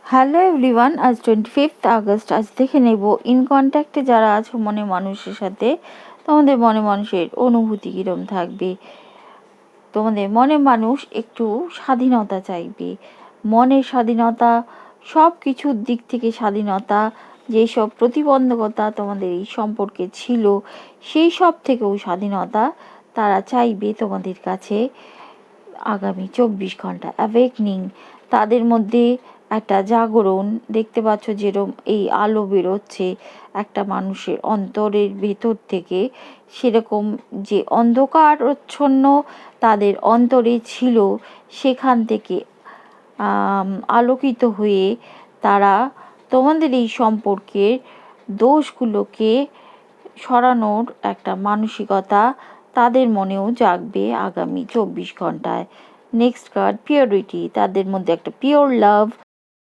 Hello everyone, আজ 25 August. আজ দেখে নেব ইন কন্ট্যাক্টে যারা আছো মনে মানুষের সাথে, তোমাদের মনে মানুষের অনুভূতি কীরকম থাকবে। তোমাদের মনে মানুষ একটু স্বাধীনতা চাইবে, মনের স্বাধীনতা, সব কিছুর দিক থেকে স্বাধীনতা। যেসব প্রতিবন্ধকতা তোমাদের এই সম্পর্কে ছিল সেই সব থেকেও স্বাধীনতা তারা চাইবে তোমাদের কাছে। আগামী 24 ঘন্টা অ্যাওয়েকনিং, তাদের মধ্যে একটা জাগরণ দেখতে পাচ্ছ, যেরকম এই আলো বেরোচ্ছে একটা মানুষের অন্তরের ভেতর থেকে, সেরকম যে অন্ধকারচ্ছন্ন তাদের অন্তরে ছিল সেখান থেকে আলোকিত হয়ে তারা তোমাদের এই সম্পর্কের দোষগুলোকে সরানোর একটা মানসিকতা তাদের মনেও জাগবে আগামী 24 ঘন্টায়। নেক্সট কার্ড পিওরিটি, তাদের মধ্যে একটা পিওর লাভ